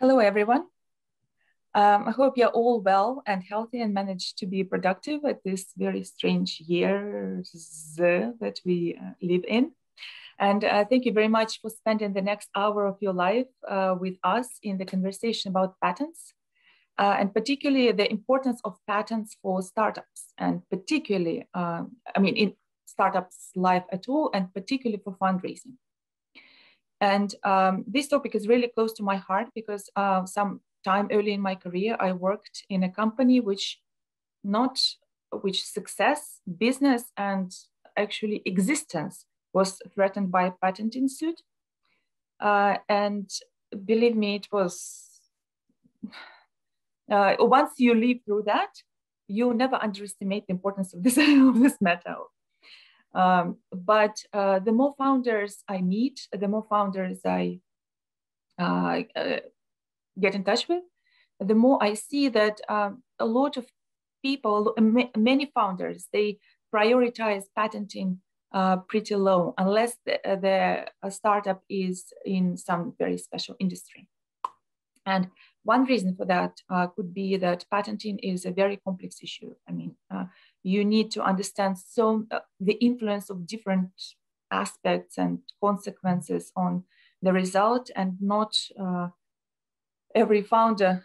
Hello, everyone. I hope you're all well and healthy and managed to be productive at this very strange year that we live in. And thank you very much for spending the next hour of your life with us in the conversation about patents, and particularly the importance of patents for startups, and particularly, in startups' life at all, and particularly for fundraising. And this topic is really close to my heart because some time early in my career, I worked in a company which success, business, and actually existence was threatened by a patenting suit. And believe me, it was, once you live through that, you never underestimate the importance of this, of this matter. But the more founders I meet, the more founders I get in touch with, the more I see that a lot of people, many founders, they prioritize patenting pretty low unless the startup is in some very special industry. And one reason for that could be that patenting is a very complex issue. You need to understand the influence of different aspects and consequences on the result, and not every founder,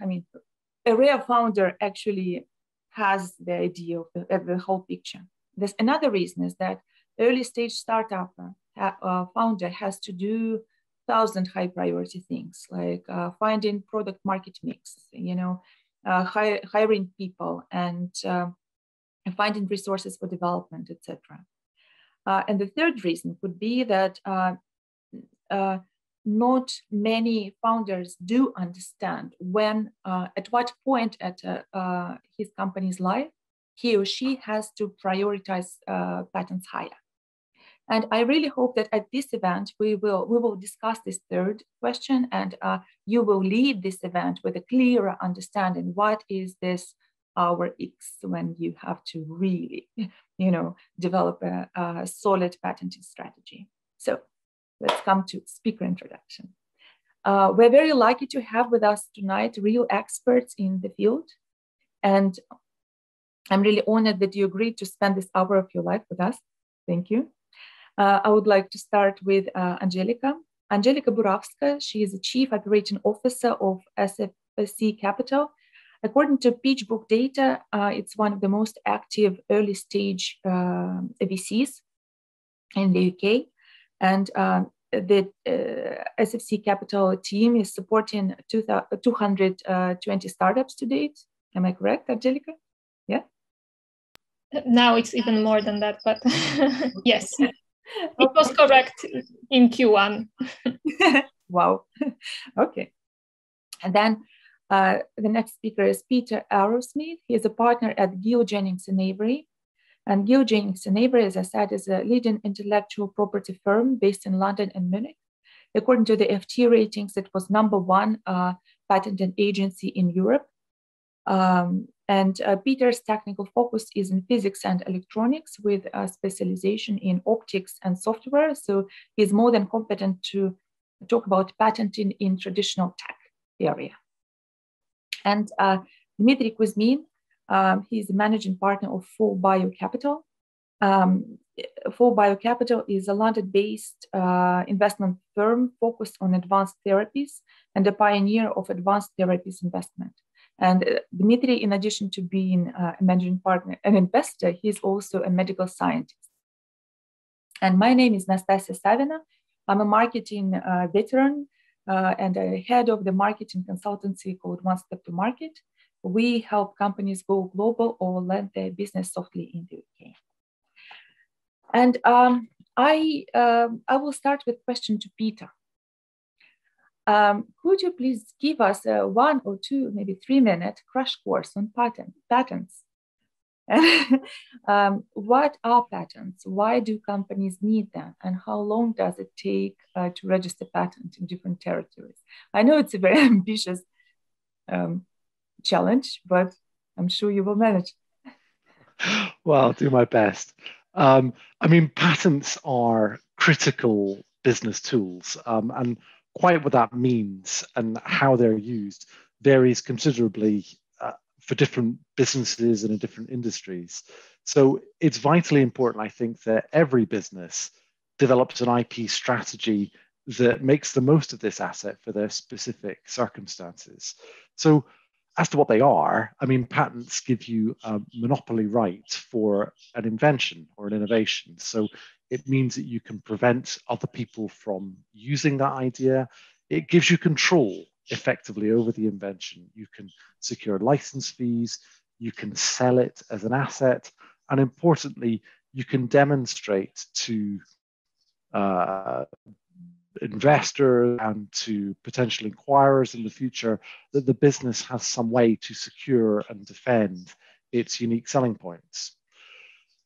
a rare founder actually has the idea of the whole picture. There's another reason is that early stage startup founder has to do 1,000 high priority things like finding product market mix, hiring people and finding resources for development, etc. And the third reason could be that not many founders do understand at what point at his company's life he or she has to prioritize patents higher. And I really hope that at this event we will discuss this third question, and you will leave this event with a clearer understanding what is this hour X when you have to really, develop a solid patenting strategy. So let's come to speaker introduction. We're very lucky to have with us tonight real experts in the field. And I'm really honored that you agreed to spend this hour of your life with us. Thank you. I would like to start with Angelika. Angelika Burawska, she is the Chief Operating Officer of SFC Capital. According to PitchBook data, it's one of the most active early stage VCs in the UK. And the SFC Capital team is supporting 220 startups to date. Am I correct, Angelika? Yeah? Now it's even more than that, but yes, it was correct in Q1. Wow. Okay. And then the next speaker is Peter Arrowsmith. He is a partner at Gill Jennings Every. And Gill Jennings Every, as I said, is a leading intellectual property firm based in London and Munich. According to the FT ratings, it was #1 patent agency in Europe. And Peter's technical focus is in physics and electronics with a specialization in optics and software. So he's more than competent to talk about patenting in traditional tech area. And Dmitry Kuzmin, he's the managing partner of 4Bio Capital. 4Bio Capital is a London-based investment firm focused on advanced therapies and a pioneer of advanced therapies investment. And Dmitry, in addition to being a managing partner and investor, he's also a medical scientist. And my name is Nastasia Savina. I'm a marketing veteran and a head of the marketing consultancy called One Step to Market. We help companies go global or land their business softly in the UK. And I will start with a question to Peter. Could you please give us a 1 or 2, maybe 3-minute crash course on patents? What are patents? Why do companies need them? And how long does it take to register patent in different territories? I know it's a very ambitious challenge, but I'm sure you will manage. Well, I'll do my best. Patents are critical business tools, and quite what that means and how they're used varies considerably for different businesses and in different industries. So it's vitally important, I think, that every business develops an IP strategy that makes the most of this asset for their specific circumstances. So as to what they are, I mean, patents give you a monopoly right for an invention or an innovation. So it means that you can prevent other people from using that idea. It gives you control effectively over the invention. You can secure license fees, you can sell it as an asset, and importantly, you can demonstrate to investors and to potential inquirers in the future that the business has some way to secure and defend its unique selling points.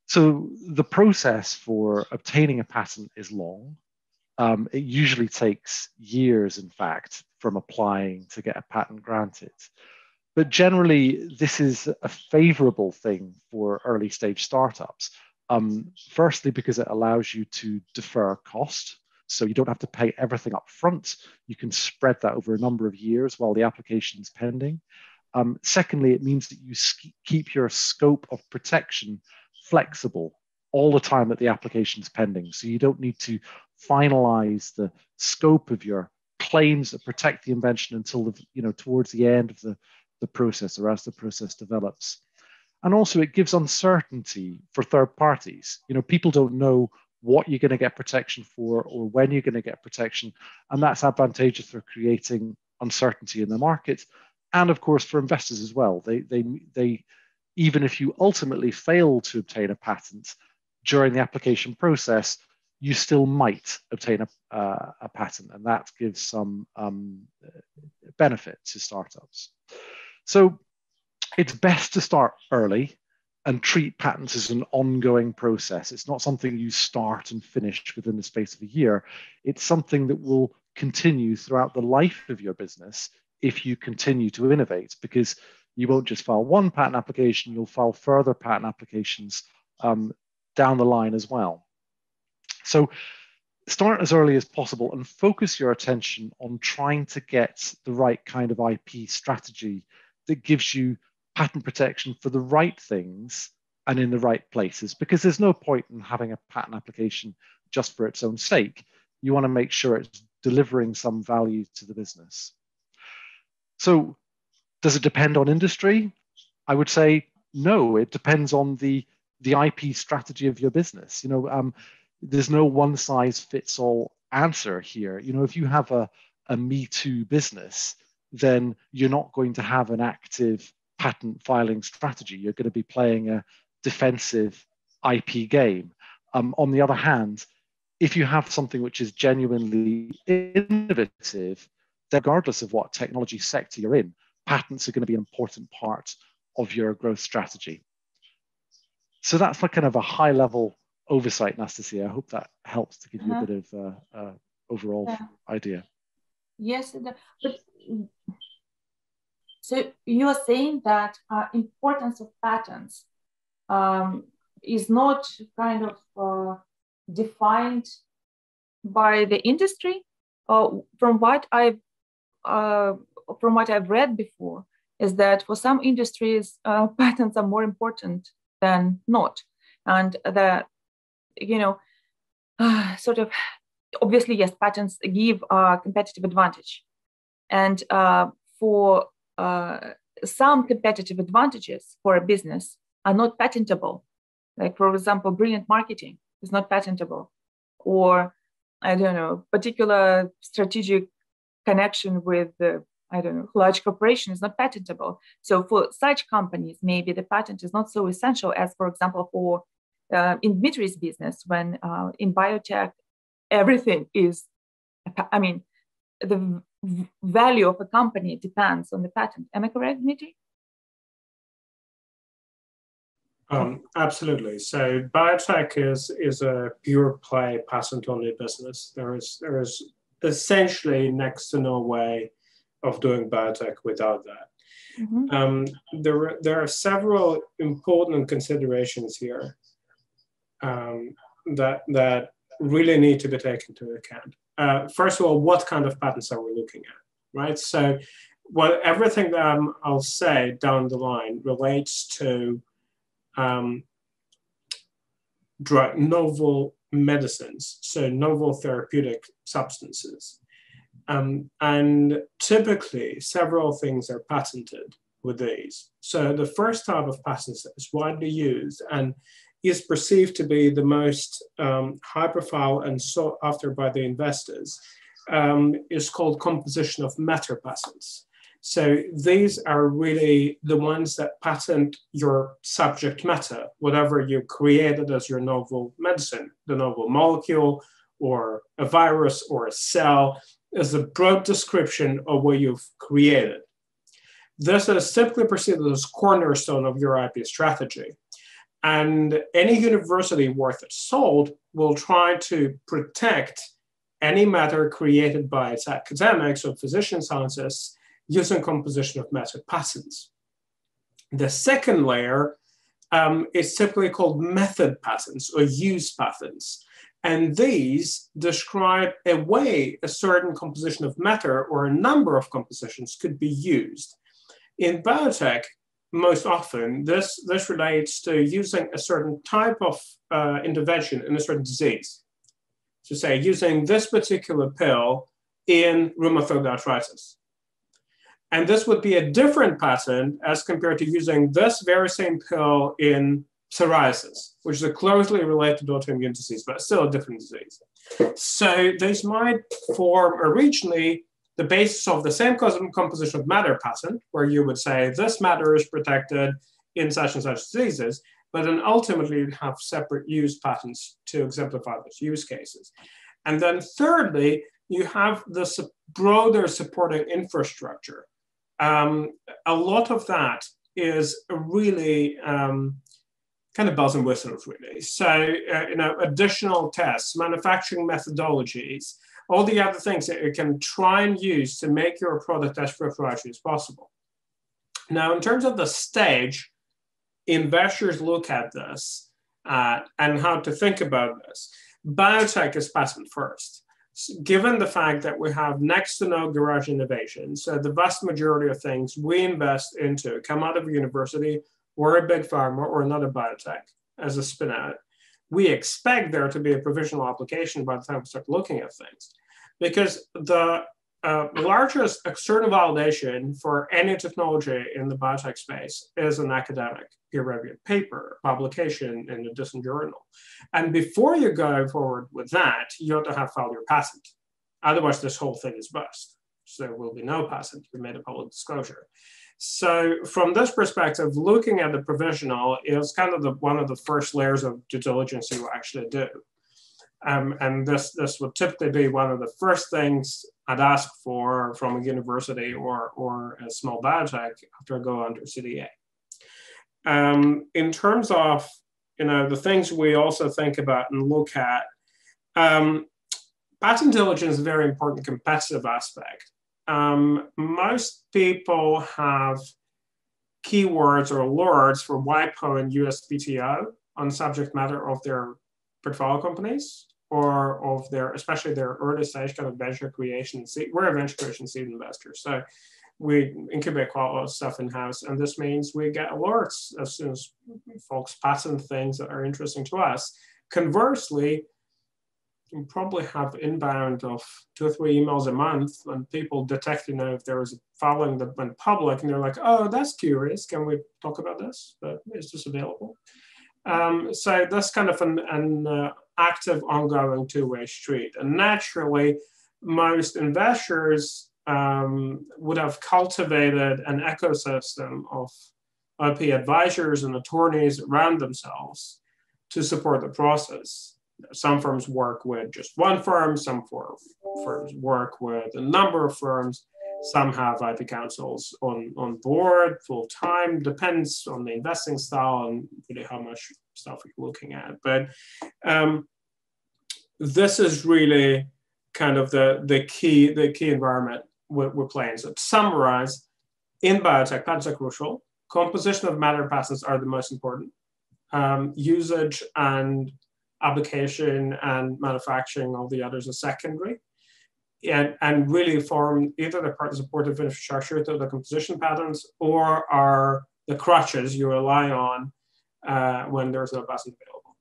So the process for obtaining a patent is long. It usually takes years, in fact, from applying to get a patent granted. But generally, this is a favorable thing for early stage startups. Firstly, because it allows you to defer cost. So you don't have to pay everything up front. You can spread that over a number of years while the application is pending. Secondly, it means that you keep your scope of protection flexible all the time that the application is pending. So you don't need to finalize the scope of your claims that protect the invention until towards the end of the process or as the process develops. And also it gives uncertainty for third parties. People don't know what you're going to get protection for or when you're going to get protection. And that's advantageous for creating uncertainty in the market. And of course, for investors as well. They even if you ultimately fail to obtain a patent during the application process, you still might obtain a patent, and that gives some benefit to startups. So it's best to start early and treat patents as an ongoing process. It's not something you start and finish within the space of a year. It's something that will continue throughout the life of your business if you continue to innovate, because you won't just file one patent application, you'll file further patent applications down the line as well. So start as early as possible and focus your attention on trying to get the right kind of IP strategy that gives you patent protection for the right things and in the right places, because there's no point in having a patent application just for its own sake. You want to make sure it's delivering some value to the business. So does it depend on industry? I would say no, it depends on the IP strategy of your business. There's no one size fits all answer here. If you have a Me Too business, then you're not going to have an active patent filing strategy. You're going to be playing a defensive IP game. On the other hand, if you have something which is genuinely innovative, regardless of what technology sector you're in, patents are going to be an important part of your growth strategy. So that's like kind of a high level oversight, Anastasia. I hope that helps to give you a bit of overall idea. Yes, but so you are saying that importance of patents is not kind of defined by the industry. From what I've read before, is that for some industries patents are more important than not, and that sort of obviously yes, patents give a competitive advantage, and for some competitive advantages for a business are not patentable. Like, for example, brilliant marketing is not patentable, or I don't know, particular strategic connection with the large corporation is not patentable. So for such companies, maybe the patent is not so essential as, for example, for in Dmitry's business, when in biotech, everything is, the value of a company depends on the patent. Am I correct, Dmitry? Absolutely. So biotech is a pure play patent-only business. There is essentially next to no way of doing biotech without that. Mm-hmm. There are several important considerations here that really need to be taken into account. first of all, what kind of patents are we looking at, right? So everything that I'll say down the line relates to novel medicines, so novel therapeutic substances. And typically, several things are patented with these. So the first type of patents that is widely used and is perceived to be the most high profile and sought after by the investors is called composition of matter patents. So these are really the ones that patent your subject matter, whatever you created as your novel medicine, the novel molecule or a virus or a cell is a broad description of what you've created. This is typically perceived as cornerstone of your IP strategy. And any university worth its salt will try to protect any matter created by its academics or physician scientists using composition of matter patents. The second layer is typically called method patents or use patents. And these describe a way a certain composition of matter or a number of compositions could be used. In biotech, most often, this relates to using a certain type of intervention in a certain disease. So say, using this particular pill in rheumatoid arthritis. And this would be a different patent as compared to using this very same pill in psoriasis, which is a closely related autoimmune disease, but still a different disease. So these might form originally the basis of the same composition of matter patent, where you would say this matter is protected in such and such diseases, but then ultimately you'd have separate use patents to exemplify those use cases. And then thirdly, you have this broader supporting infrastructure. A lot of that is really kind of bells and whistles, really. So, additional tests, manufacturing methodologies, all the other things that you can try and use to make your product as proprietary as possible. Now, in terms of the stage, investors look at this and how to think about this. Biotech is patent first. Given the fact that we have next to no garage innovation, so the vast majority of things we invest into come out of a university or a big pharma or another biotech as a spin out, we expect there to be a provisional application by the time we start looking at things. Because the largest external validation for any technology in the biotech space is an academic peer-reviewed paper, publication in a distant journal. And before you go forward with that, you have to have filed your patent. Otherwise, this whole thing is bust. So there will be no patent. We made a public disclosure. So from this perspective, looking at the provisional is kind of one of the first layers of due diligence you actually do. And this would typically be one of the first things I'd ask for from a university or a small biotech after I go under CDA. In terms of the things we also think about and look at, patent diligence is a very important competitive aspect. Most people have keywords or alerts for WIPO and USPTO on subject matter of their portfolio companies or of especially their early stage kind of venture creation. We're a venture creation seed investor, so we incubate quite a lot of stuff in-house, and this means we get alerts as soon as folks patent things that are interesting to us. Conversely, you probably have inbound of 2 or 3 emails a month when people detect, if there is a following that went public and they're like, oh, that's curious. Can we talk about this? Is this available? So that's kind of an active, ongoing two-way street. And naturally, most investors would have cultivated an ecosystem of IP advisors and attorneys around themselves to support the process. Some firms work with just one firm, some firms work with a number of firms, some have IP counsels on board full time, depends on the investing style and really how much stuff you're looking at. But this is really kind of the key environment we're playing. So to summarize, in biotech, patents are crucial. Composition of matter patents are the most important. Usage and application and manufacturing, all the others are secondary. and really form either the part supportive infrastructure to the composition patents or are the crutches you rely on when there's no patent available.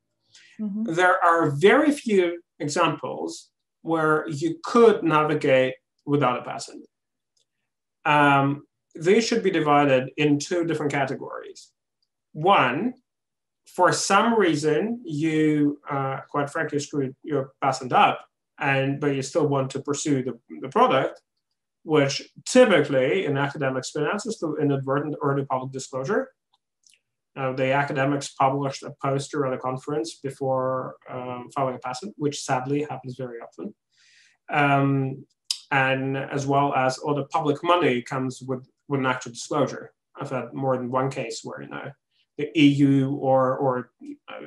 Mm-hmm. There are very few examples where you could navigate without a patent. These should be divided in two different categories. One, for some reason, you quite frankly screwed your patent up, but you still want to pursue the product, which typically in academic spin-outs is through inadvertent early public disclosure. The academics published a poster at a conference before filing a patent, which sadly happens very often. And as well as all the public money comes with an actual disclosure. I've had more than one case where, the EU or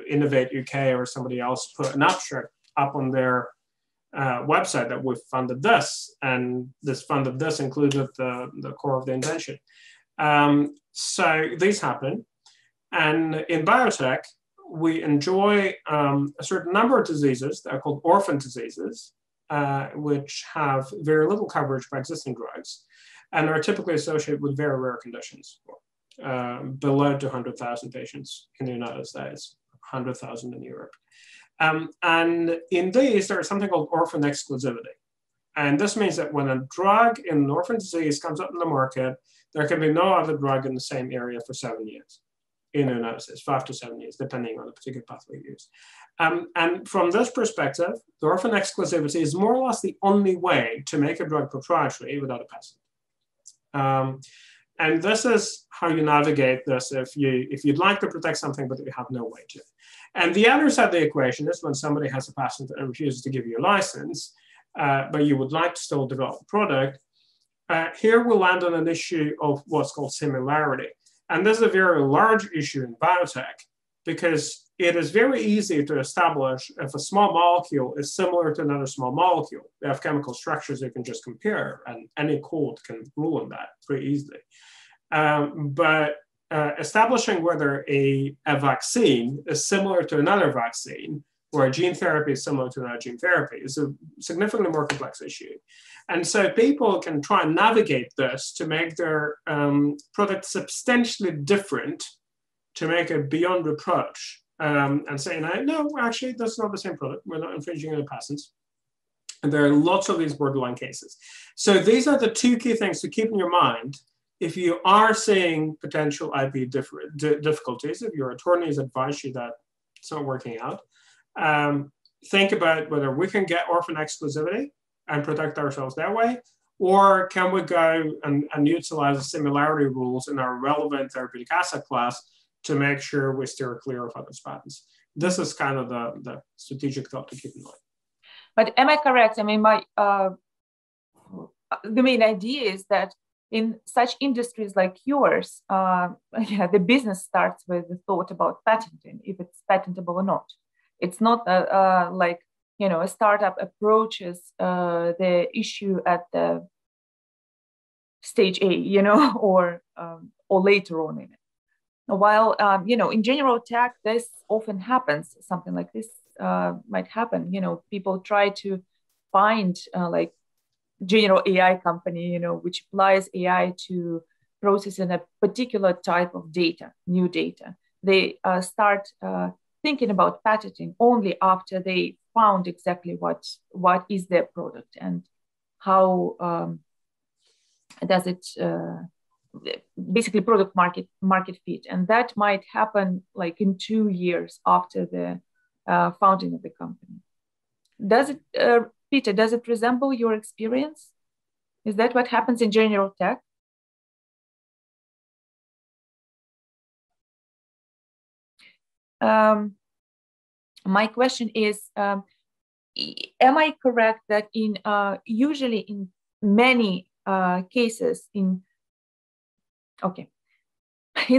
Innovate UK or somebody else put an abstract up on their website that we've funded this, and this funded this included the core of the invention. So these happen. And in biotech, we enjoy a certain number of diseases that are called orphan diseases, which have very little coverage by existing drugs and are typically associated with very rare conditions, below 200,000 patients in the United States, 100,000 in Europe. And in these, there is something called orphan exclusivity. And this means that when a drug in an orphan disease comes up in the market, there can be no other drug in the same area for 7 years in the United States, 5 to 7 years, depending on the particular pathway used. And from this perspective, the orphan exclusivity is more or less the only way to make a drug proprietary without a patent. And this is how you navigate this if you'd like to protect something, but you have no way to. And the other side of the equation is when somebody has a patent and refuses to give you a license, but you would like to still develop a product. Here we'll land on an issue of what's called similarity. And this is a very large issue in biotech because it is very easy to establish if a small molecule is similar to another small molecule. They have chemical structures you can just compare, and any court can rule on that pretty easily. But establishing whether a vaccine is similar to another vaccine or a gene therapy is similar to another gene therapy is a significantly more complex issue. And so people can try and navigate this to make their product substantially different, to make it beyond reproach, and say, no, actually, that's not the same product. We're not infringing any patents. And there are lots of these borderline cases. So these are the two key things to keep in your mind if you are seeing potential IP difficulties, if your attorneys advise you that it's not working out. Think about whether we can get orphan exclusivity and protect ourselves that way, or can we go and utilize the similarity rules in our relevant therapeutic asset class to make sure we steer clear of others' patents. This is kind of the strategic thought to keep in mind. But am I correct? I mean, the main idea is that in such industries like yours, the business starts with the thought about patenting, if it's patentable or not. It's not like, a startup approaches the issue at the stage A, or later on in it. While, in general tech, this often happens, something like this might happen. People try to find like general AI company, which applies AI to processing a particular type of data, new data. They start thinking about patenting only after they found exactly what is their product and how does it basically product market fit. And that might happen like in 2 years after the founding of the company. Does it, Peter, does it resemble your experience? Is that what happens in general tech? My question is, am I correct that usually in many cases in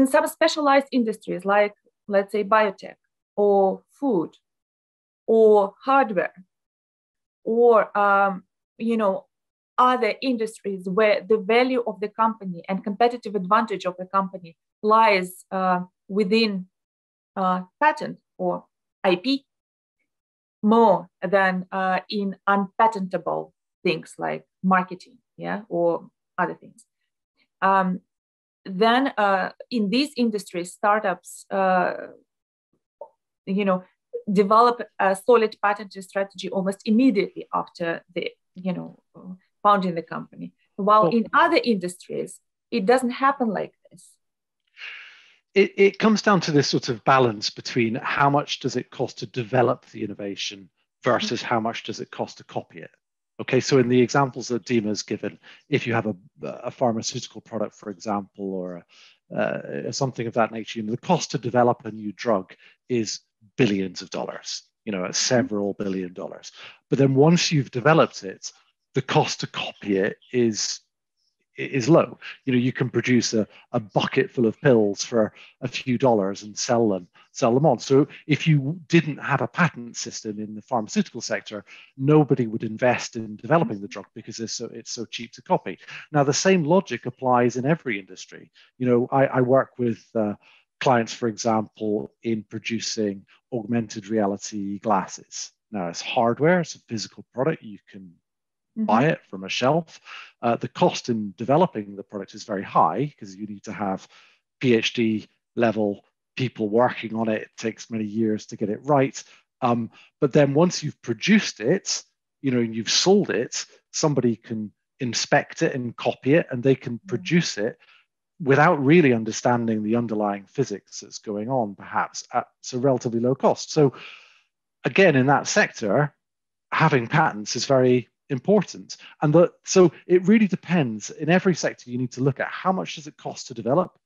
some specialized industries, like let's say biotech or food or hardware or other industries where the value of the company and competitive advantage of the company lies within patent or IP more than in unpatentable things like marketing, or other things. Then in these industries, startups, develop a solid patenting strategy almost immediately after the, founding the company. While in other industries, it doesn't happen like this. It comes down to this sort of balance between how much does it cost to develop the innovation versus how much does it cost to copy it. Okay, so in the examples that Dima's given, if you have a pharmaceutical product, for example, or something of that nature, the cost to develop a new drug is billions of dollars, several $1 billion. But then once you've developed it, the cost to copy it is low. You can produce a bucket full of pills for a few dollars and sell them on. So if you didn't have a patent system in the pharmaceutical sector, nobody would invest in developing the drug because it's so cheap to copy. Now, the same logic applies in every industry. I work with clients, for example, in producing augmented reality glasses. Now, it's hardware, it's a physical product. You can buy it from a shelf. The cost in developing the product is very high because you need to have PhD level people working on it. It takes many years to get it right. But then once you've produced it, and you've sold it, somebody can inspect it and copy it, and they can produce it without really understanding the underlying physics that's going on, perhaps at a relatively low cost. So again, in that sector, having patents is very important. And so it really depends. In every sector, you need to look at how much does it cost to develop,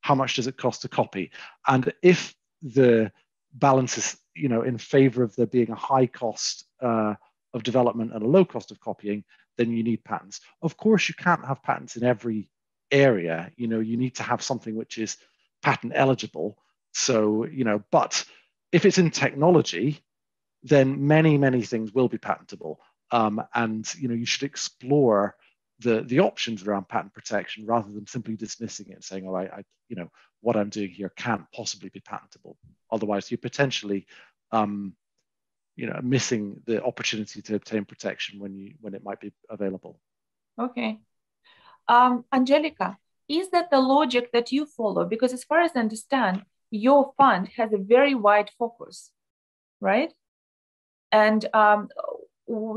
how much does it cost to copy. And if the balance is, in favor of there being a high cost of development and a low cost of copying, then you need patents. Of course, you can't have patents in every area. You need to have something which is patent eligible. So, but if it's in technology, then many things will be patentable. And you should explore the options around patent protection rather than simply dismissing it and saying, all right, what I'm doing here can't possibly be patentable. Otherwise, you're potentially missing the opportunity to obtain protection when it might be available. Okay. Angelika, is that the logic that you follow? Because as far as I understand, your fund has a very wide focus, right? And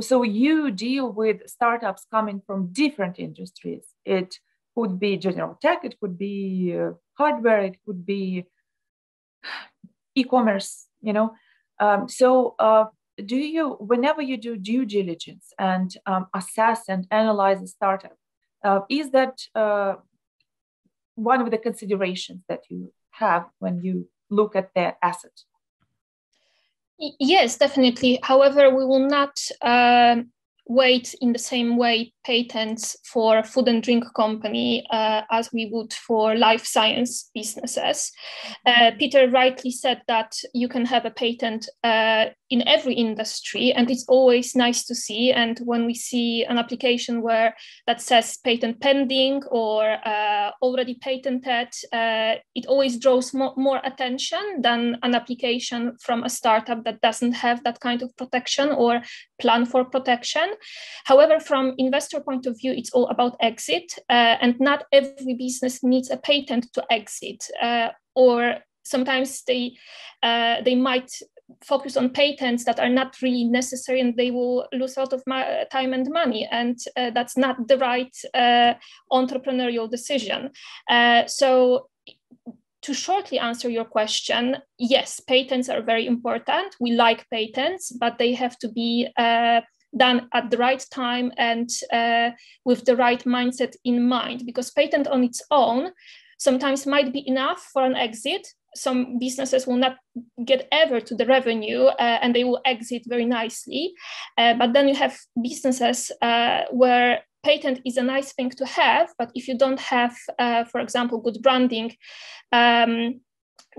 so you deal with startups coming from different industries. It could be general tech, it could be hardware, it could be e-commerce, So do you, whenever you do due diligence and assess and analyze a startup, is that one of the considerations that you have when you look at their asset? Yes, definitely. However, we will not weight in the same way patents for a food and drink company as we would for life science businesses. Peter rightly said that you can have a patent in every industry, and it's always nice to see. And when we see an application that says patent pending or already patented, it always draws more attention than an application from a startup that doesn't have that kind of protection or plan for protection. However, from investor point of view, it's all about exit, and not every business needs a patent to exit, or sometimes they might focus on patents that are not really necessary, and they will lose a lot of time and money, and that's not the right entrepreneurial decision. So to shortly answer your question, yes, patents are very important. We like patents, but they have to be done at the right time and with the right mindset in mind, because patent on its own sometimes might be enough for an exit. Some businesses will not get ever to the revenue and they will exit very nicely. But then you have businesses where patent is a nice thing to have, but if you don't have, for example, good branding,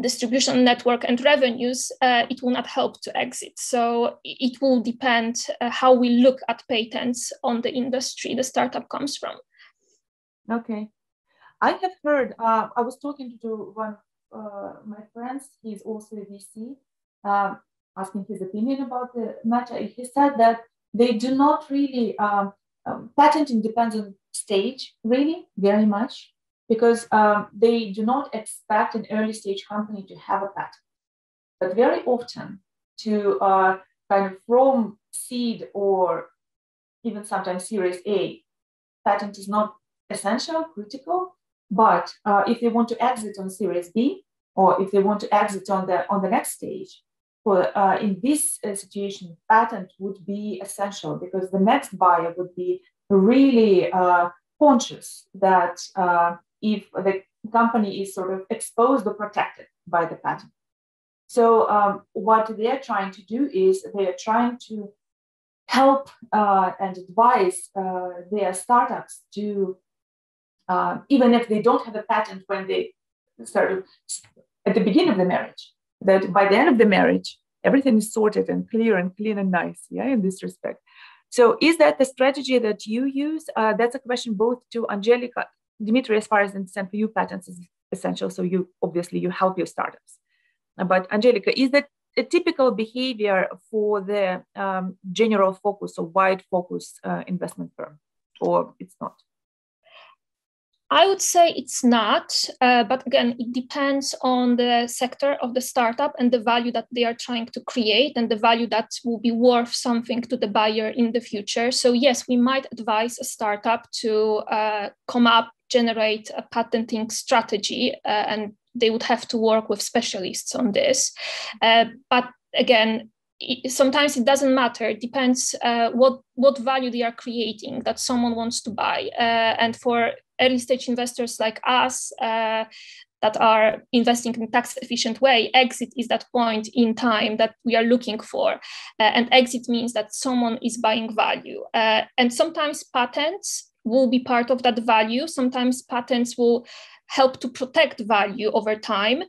distribution network and revenues, it will not help to exit. So it will depend how we look at patents on the industry the startup comes from. Okay. I have heard, I was talking to one of my friends, he's also a VC, asking his opinion about the matter. He said that they do not really patenting depends on stage, really, very much, because they do not expect an early stage company to have a patent. But very often, to kind of from seed or even sometimes Series A, patent is not essential, critical. But if they want to exit on Series B, or if they want to exit on the next stage, in this situation, patent would be essential, because the next buyer would be really conscious that if the company is sort of exposed or protected by the patent. So what they are trying to do is they are trying to help and advise their startups to, even if they don't have a patent when they start at the beginning of the marriage, that by the end of the marriage, everything is sorted and clear and clean and nice, yeah, in this respect. So is that the strategy that you use? That's a question both to Angelika. Dmitry, as far as I understand, for you, patents is essential. So you obviously you help your startups. But Angelika, is that a typical behavior for the general focus or wide focus investment firm, or it's not? I would say it's not, but again, it depends on the sector of the startup and the value that they are trying to create and the value that will be worth something to the buyer in the future. So yes, we might advise a startup to generate a patenting strategy, and they would have to work with specialists on this. But again, sometimes it doesn't matter. It depends what value they are creating that someone wants to buy. And for early stage investors like us that are investing in a tax efficient way, exit is that point in time that we are looking for. And exit means that someone is buying value. And sometimes patents will be part of that value. Sometimes patents will help to protect value over time.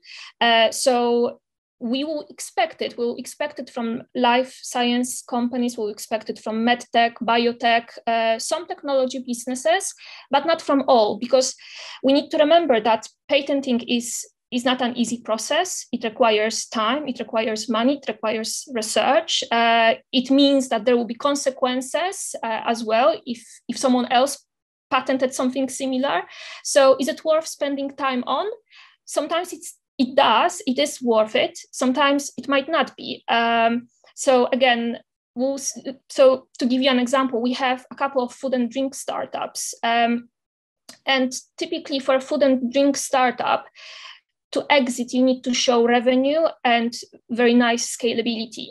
So we will expect it. We'll expect it from life science companies. We'll expect it from medtech, biotech, some technology businesses, but not from all, because we need to remember that patenting is not an easy process. It requires time, it requires money, it requires research. It means that there will be consequences as well if someone else patented something similar. So is it worth spending time on? Sometimes it is worth it. Sometimes it might not be. So again, so to give you an example, we have a couple of food and drink startups. And typically for a food and drink startup, to exit, you need to show revenue and very nice scalability.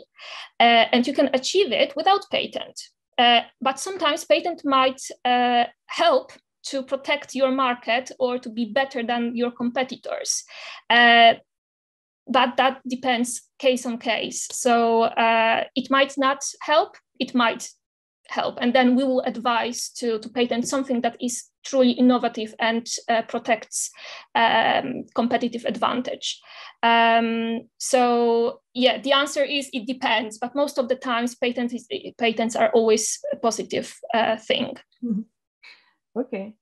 And you can achieve it without patent. But sometimes patent might help to protect your market or to be better than your competitors. But that depends case on case. So it might not help, it might help. And then we will advise to patent something that is truly innovative and protects competitive advantage. So yeah, the answer is it depends, but most of the times patents are always a positive thing. Mm-hmm. Okay.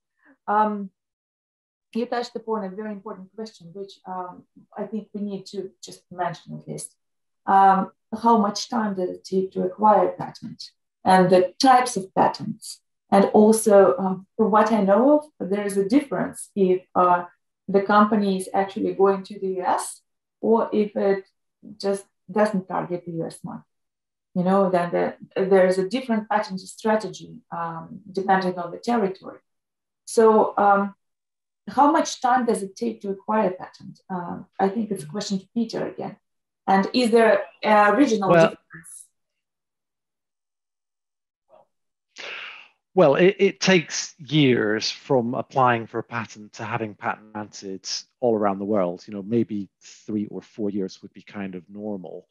You touched upon a very important question, which I think we need to just mention at least. How much time does it take to acquire a patent and the types of patents? And also, from what I know of, there is a difference if the company is actually going to the US or if it just doesn't target the US market. You know, then there is a different patent strategy depending on the territory. So how much time does it take to acquire a patent? I think it's a question to Peter again. And is there a regional difference? Well, it takes years from applying for a patent to having patent granted all around the world. You know, maybe 3 or 4 years would be kind of normal.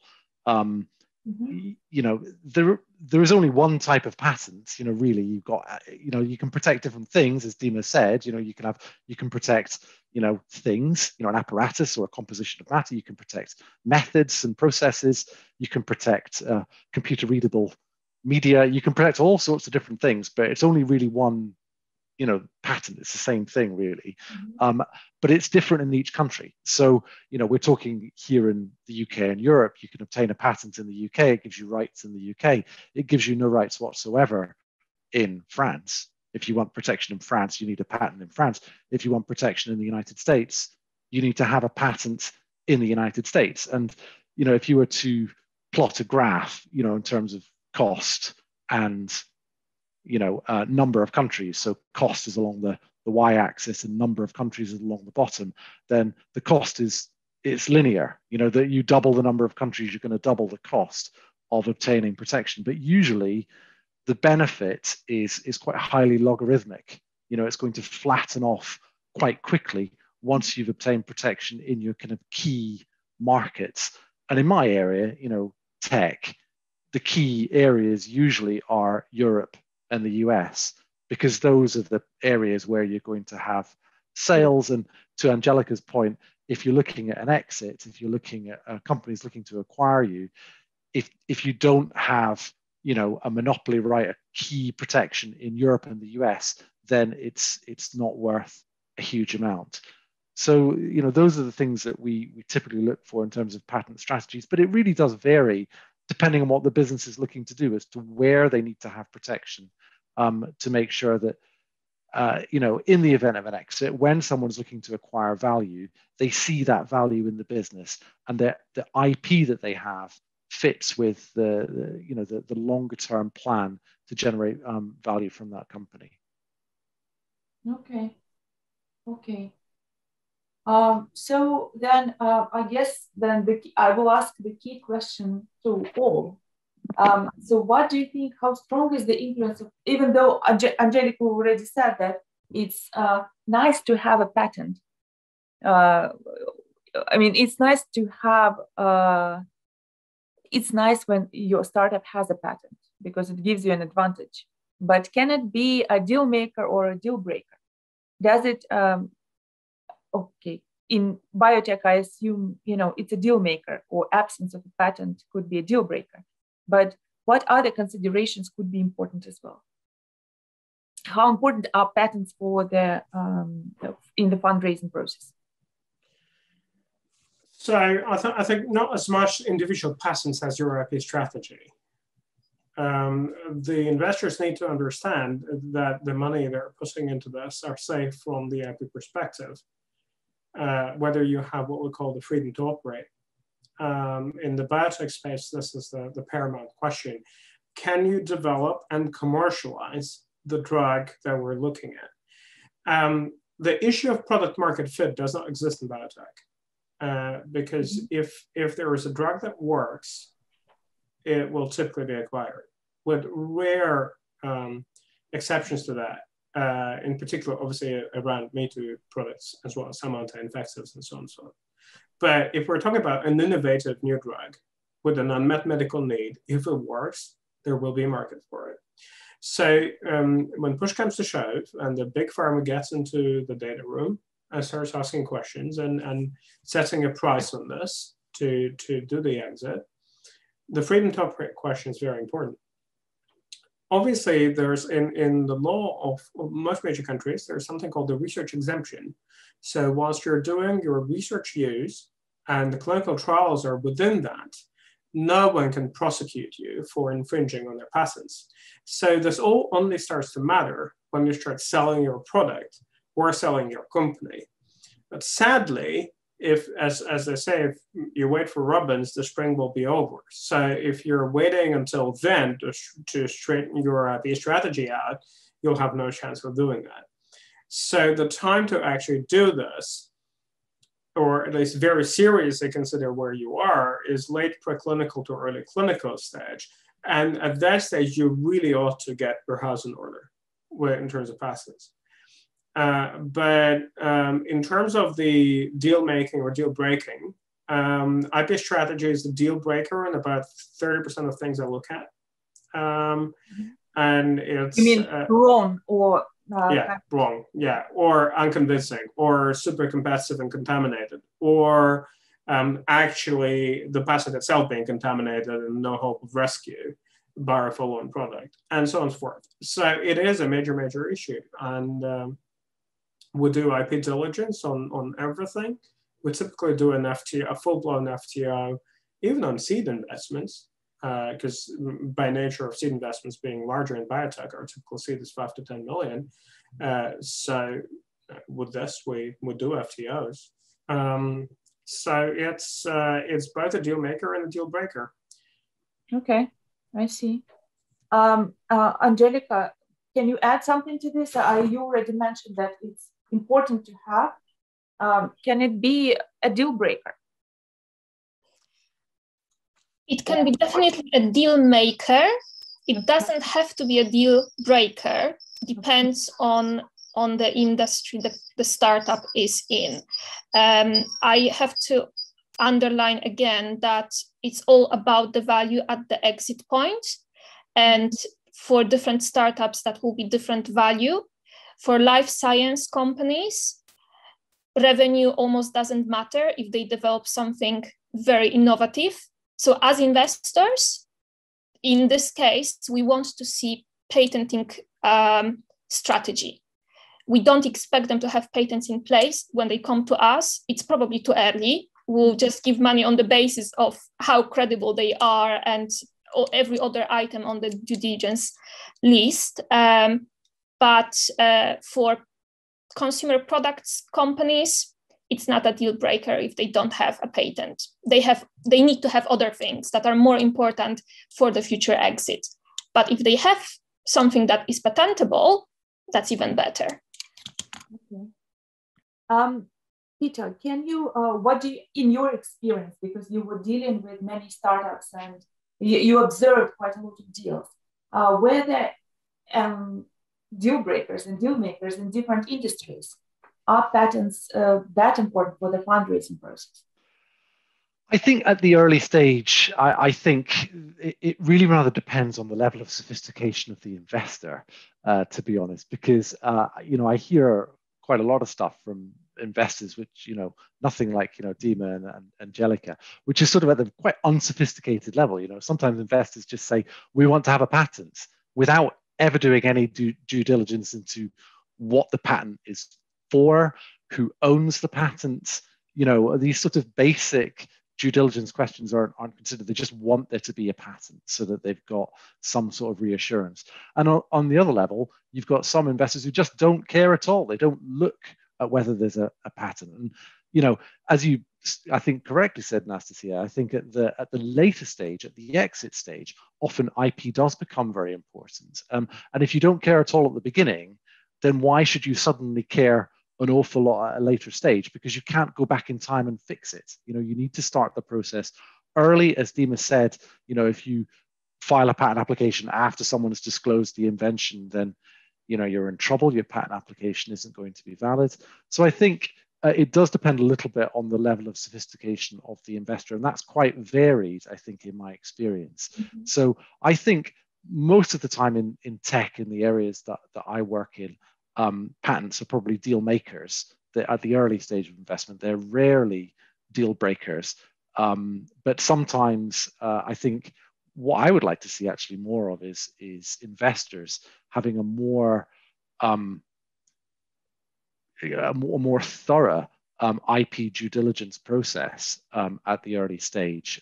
You know, there is only one type of patent. You know, really, you've got, you know, you can protect different things, as Dima said. You know, you can protect, you know, things, you know, an apparatus or a composition of matter. You can protect methods and processes. You can protect computer readable media. You can protect all sorts of different things, but it's only really one, you know, patent. It's the same thing, really. But it's different in each country. So, you know, we're talking here in the UK and Europe, you can obtain a patent in the UK. It gives you rights in the UK. It gives you no rights whatsoever in France. If you want protection in France, you need a patent in France. If you want protection in the United States, you need to have a patent in the United States. And, if you were to plot a graph, in terms of cost and, number of countries, so cost is along the y-axis and number of countries is along the bottom, then the cost it's linear. That you double the number of countries, you're going to double the cost of obtaining protection. But usually the benefit is quite highly logarithmic. It's going to flatten off quite quickly once you've obtained protection in your kind of key markets. And in my area, tech, the key areas usually are Europe and the US, because those are the areas where you're going to have sales. And to Angelika's point, if you're looking at an exit, if you're looking at companies looking to acquire you, if you don't have a monopoly right, a key protection in Europe and the US, then it's not worth a huge amount. So those are the things that we typically look for in terms of patent strategies. But it really does vary depending on what the business is looking to do as to where they need to have protection, to make sure that in the event of an exit, when someone's looking to acquire value, they see that value in the business, and the IP that they have fits with the longer term plan to generate value from that company. Okay. So then I guess then I will ask the key question to all. So what do you think, how strong is the influence of, even though Angelika already said that it's nice to have a patent. It's nice to have, it's nice when your startup has a patent because it gives you an advantage. But can it be a deal maker or a deal breaker? Does it, in biotech, I assume, it's a deal maker, or absence of a patent could be a deal breaker. But what other considerations could be important as well? How important are patents for in the fundraising process? So I think not as much individual patents as your IP strategy. The investors need to understand that the money they're putting into this are safe from the IP perspective, whether you have what we call the freedom to operate. In the biotech space, this is the paramount question. Can you develop and commercialize the drug that we're looking at? The issue of product market fit does not exist in biotech, because if there is a drug that works, it will typically be acquired, with rare exceptions to that. In particular, obviously, around me-too products, as well as some anti-infectives and so on and so on. But if we're talking about an innovative new drug with an unmet medical need, if it works, there will be a market for it. So when push comes to shove and the big pharma gets into the data room and starts asking questions and setting a price on this to do the exit, the freedom to operate question is very important. Obviously, there's in the law of most major countries, there's something called the research exemption. So whilst you're doing your research use and the clinical trials are within that, no one can prosecute you for infringing on their patents. So this all only starts to matter when you start selling your product or selling your company. But sadly, as they say, if you wait for robins, the spring will be over. So if you're waiting until then to straighten your IP strategy out, you'll have no chance of doing that. So the time to actually do this, or at least very seriously consider where you are, is late preclinical to early clinical stage. And at that stage, you really ought to get your house in order in terms of patents. But in terms of the deal making or deal breaking, IP strategy is the deal breaker in about 30% of things I look at. And it's— You mean wrong or— wrong, or unconvincing, or super competitive and contaminated, or actually the patent itself being contaminated and no hope of rescue by a follow-on product, and so on and so forth. So it is a major, major issue. And we do IP diligence on everything. We typically do an FTO, a full-blown FTO, even on seed investments. because by nature of seed investments being larger in biotech, our typical seed is 5 to 10 million. So with this, we do FTOs. So it's both a deal maker and a deal breaker. Okay, I see. Angelika, can you add something to this? You already mentioned that it's important to have. Can it be a deal breaker? It can be definitely a deal maker. It doesn't have to be a deal breaker. Depends on the industry that the startup is in. I have to underline again that it's all about the value at the exit point. And for different startups, that will be different value. For life science companies, revenue almost doesn't matter if they develop something very innovative. So as investors, in this case, we want to see patenting strategy. We don't expect them to have patents in place when they come to us. It's probably too early. We'll just give money on the basis of how credible they are and every other item on the due diligence list. But for consumer products companies, it's not a deal breaker if they don't have a patent. They need to have other things that are more important for the future exit. But if they have something that is patentable, that's even better. Okay. Peter, can you, what do you, in your experience, because you were dealing with many startups and you observed quite a lot of deals, were there deal breakers and deal makers in different industries? Are patents that important for the fundraising process? I think at the early stage, I think it really rather depends on the level of sophistication of the investor, to be honest, because, I hear quite a lot of stuff from investors, which, nothing like, Dima and Angelika, which is sort of at the quite unsophisticated level. Sometimes investors just say, we want to have a patent without ever doing any due diligence into what the patent is for, who owns the patent. These sort of basic due diligence questions aren't considered. They just want there to be a patent so that they've got some sort of reassurance. And on the other level, you've got some investors who just don't care at all. They don't look at whether there's a patent. And, as you, I think, correctly said, Anastasia, I think at the later stage, at the exit stage, often IP does become very important. And if you don't care at all at the beginning, then why should you suddenly care an awful lot at a later stage? Because you can't go back in time and fix it. You need to start the process early. As Dima said, if you file a patent application after someone has disclosed the invention, then you're in trouble. Your patent application isn't going to be valid. So I think it does depend a little bit on the level of sophistication of the investor, and that's quite varied, I think, in my experience. Mm-hmm. So I think most of the time in tech, in the areas that I work in, patents are probably deal makers. At the early stage of investment, they're rarely deal breakers. But sometimes I think what I would like to see actually more of is investors having a more thorough IP due diligence process at the early stage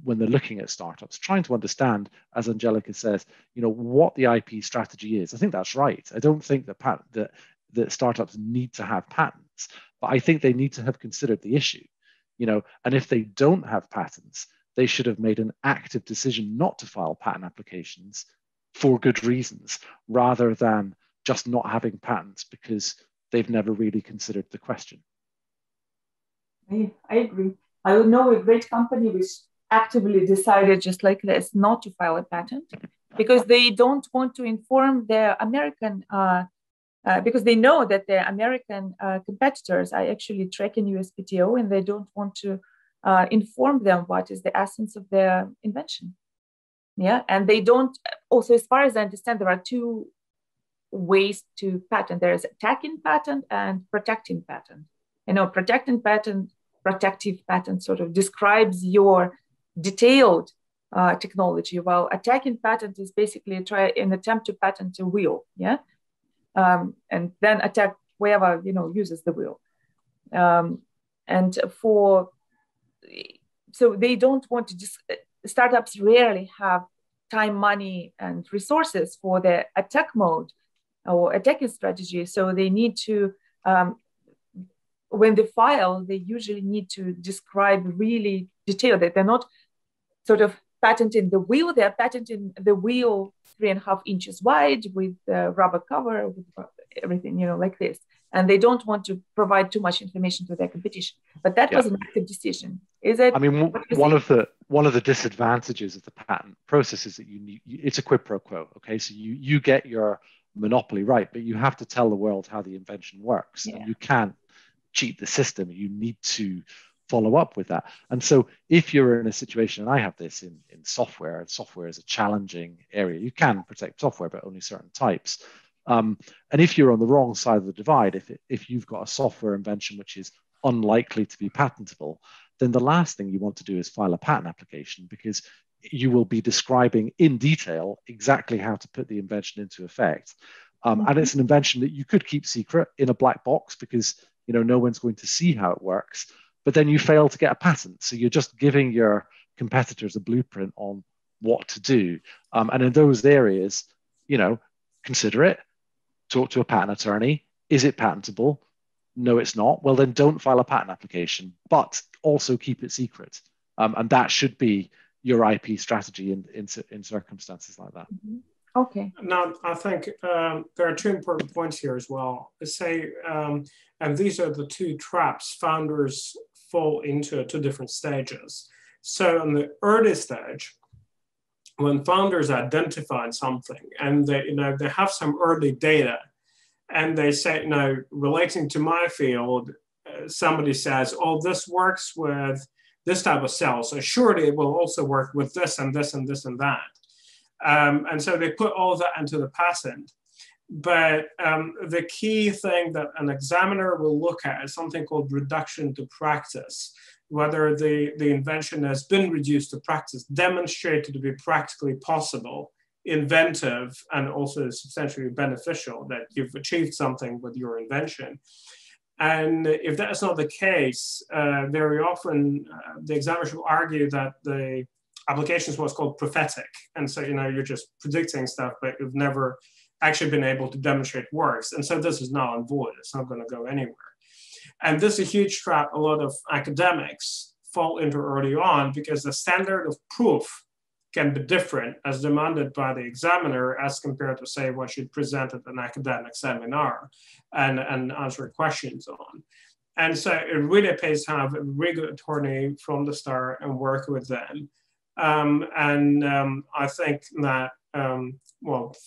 when they're looking at startups, trying to understand, as Angelika says, what the IP strategy is. I think that's right. I don't think that startups need to have patents, but I think they need to have considered the issue. And if they don't have patents, they should have made an active decision not to file patent applications for good reasons, rather than just not having patents because they've never really considered the question. I agree. I know a great company which actively decided just like this not to file a patent because they don't want to inform their American, because they know that their American competitors are actually tracking USPTO and they don't want to inform them what is the essence of their invention. Yeah, and they don't, also as far as I understand, there are two ways to patent. There is attacking patent and protecting patent. Protecting patent, protective patent sort of describes your detailed technology, while attacking patent is basically an attempt to patent a wheel, yeah, and then attack whoever uses the wheel, so they don't want to just startups rarely have time, money, and resources for the attack mode or attacking strategy. So they need to, when they file, they usually need to describe really detailed that they're not sort of patenting the wheel, they're patenting the wheel 3.5 inches wide with the rubber cover, with everything, like this. And they don't want to provide too much information to their competition. But that was an active decision. Is it? I mean, one of the disadvantages of the patent process is that it's a quid pro quo. Okay, so you get your monopoly right, but you have to tell the world how the invention works, and you can't cheat the system. You need to follow up with that. And so if you're in a situation, and I have this in software, and software is a challenging area, you can protect software, but only certain types. And if you're on the wrong side of the divide, if you've got a software invention which is unlikely to be patentable, then the last thing you want to do is file a patent application, because you will be describing in detail exactly how to put the invention into effect. And it's an invention that you could keep secret in a black box, because no one's going to see how it works, but then you fail to get a patent. So you're just giving your competitors a blueprint on what to do. And in those areas, consider it. Talk to a patent attorney. Is it patentable? No, it's not. Well, then don't file a patent application, but also keep it secret. And that should be your IP strategy in circumstances like that. Okay. Now, I think there are two important points here as well. And these are the two traps founders fall into at two different stages. So in the early stage, when founders identify something and they have some early data, and they say, relating to my field, somebody says, oh, this works with this type of cell, so surely it will also work with this and this and this and that. And so they put all of that into the patent. But the key thing that an examiner will look at is something called reduction to practice, whether the invention has been reduced to practice, demonstrated to be practically possible, inventive, and also substantially beneficial, that you've achieved something with your invention. And if that is not the case, very often the examiners will argue that the application is what's called prophetic. And so, you're just predicting stuff, but you've never actually been able to demonstrate works. And so this is null and void. It's not going to go anywhere. And this is a huge trap a lot of academics fall into early on, because the standard of proof can be different as demanded by the examiner as compared to, say, what you'd present at an academic seminar and answer questions on. And so it really pays to have a really good attorney from the start and work with them. I think that,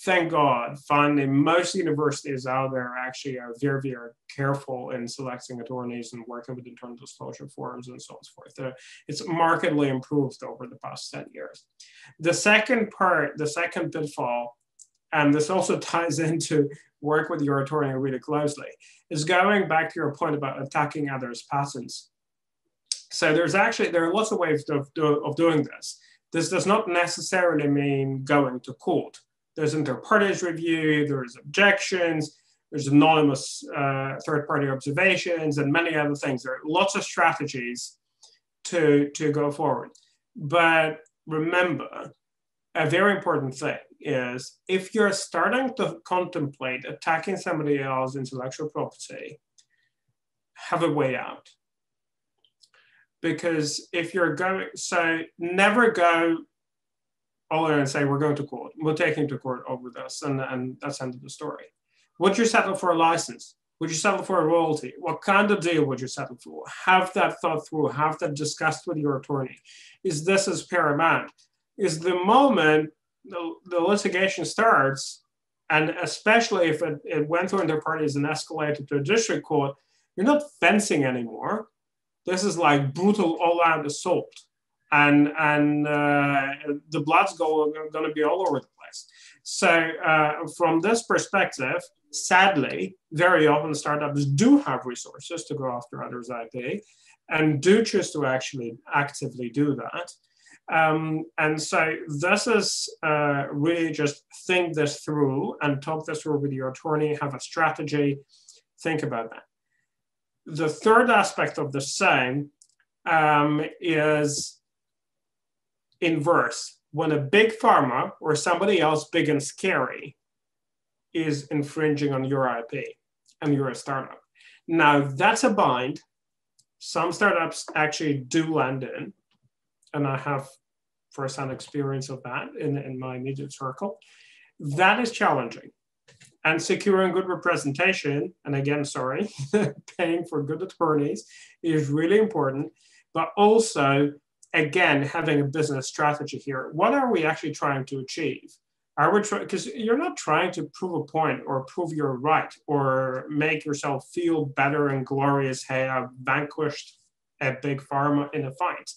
thank God, finally, most universities out there actually are very, very careful in selecting attorneys and working with internal disclosure forums and so on and so forth. It's markedly improved over the past 10 years. The second part, the second pitfall, and this also ties into work with your attorney really closely, is going back to your point about attacking others' patents. So there are lots of ways of doing this. This does not necessarily mean going to court. There's inter partes review, there's objections, there's anonymous third-party observations, and many other things. There are lots of strategies to go forward. But remember, a very important thing is, if you're starting to contemplate attacking somebody else's intellectual property, have a way out. Because if you're going, so never go all in and say, we're going to court. We'll take him to court over this, and that's the end of the story. Would you settle for a license? Would you settle for a royalty? What kind of deal would you settle for? Have that thought through, have that discussed with your attorney. Is this as paramount? Is the moment the litigation starts, and especially if it went through inter partes and escalated to a district court, you're not fencing anymore. This is like brutal all-out assault, and the blood's going to be all over the place. So from this perspective, sadly, very often startups do have resources to go after others' IP, and do choose to actually actively do that. And so this is really just think this through and talk this through with your attorney, have a strategy, think about that. The third aspect of the same is inverse. When a big pharma or somebody else big and scary is infringing on your IP and you're a startup. Now that's a bind. Some startups actually do land in, and I have first-hand experience of that in my immediate circle. That is challenging. And securing good representation, and again, sorry, paying for good attorneys is really important, but also, again, having a business strategy here. What are we actually trying to achieve? Are we trying, because you're not trying to prove a point or prove you're right or make yourself feel better and glorious, hey, I've vanquished a big pharma in a fight.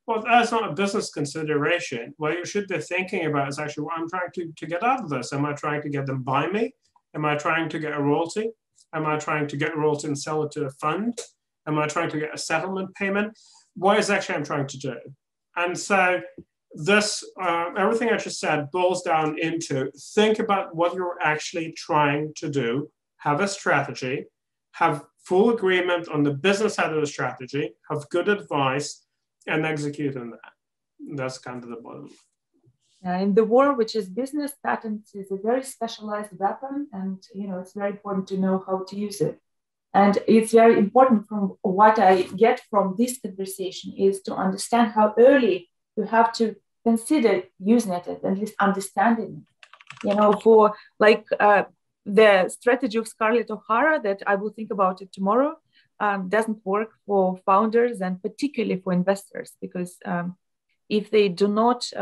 Well, that's not a business consideration. What you should be thinking about is actually what I'm trying to get out of this. Am I trying to get them buy me? Am I trying to get a royalty? Am I trying to get a royalty and sell it to a fund? Am I trying to get a settlement payment? What is actually I'm trying to do? And so this, everything I just said boils down into think about what you're actually trying to do, have a strategy, have full agreement on the business side of the strategy, have good advice, and execute on that. That's kind of the bottom. In the war, which is business, patents is a very specialized weapon, and it's very important to know how to use it. And it's very important from what I get from this conversation is to understand how early you have to consider using it, at least understanding it. For like the strategy of Scarlett O'Hara that I will think about it tomorrow, doesn't work for founders and particularly for investors, because if they do not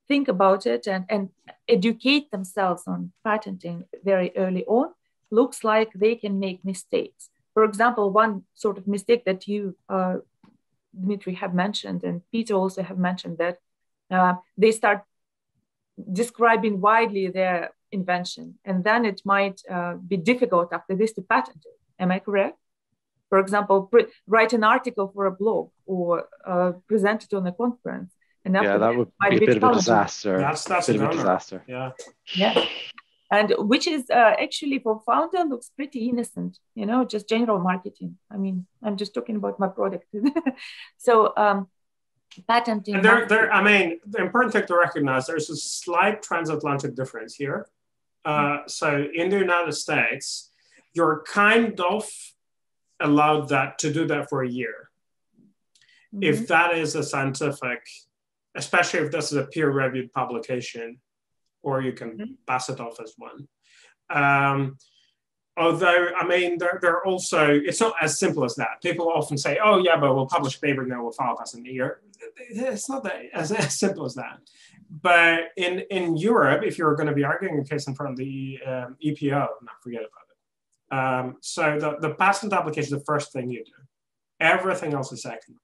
think about it and educate themselves on patenting very early on, looks like they can make mistakes. For example, one sort of mistake that you, Dmitry, have mentioned, and Peter also have mentioned, that they start describing widely their invention, and then it might be difficult after this to patent it. Am I correct? For example, write an article for a blog or present it on a conference. And yeah, that would be a bit of a disaster. That's a bit of a disaster. Yeah. Yeah. And which is actually for founder looks pretty innocent, just general marketing. I mean, I'm just talking about my product. So patenting. And I mean, the important thing to recognize, there's a slight transatlantic difference here. So in the United States, you're kind of allowed to do that for a year. Mm-hmm. If that is a scientific, especially if this is a peer-reviewed publication, or you can mm-hmm. pass it off as one. Although, I mean, they're also, it's not as simple as that. People often say, oh yeah, but we'll publish a paper and then we'll file pass in a year. It's not that as simple as that. But in Europe, if you're going to be arguing a case in front of the EPO, forget about it. So the patent application is the first thing you do. Everything else is secondary.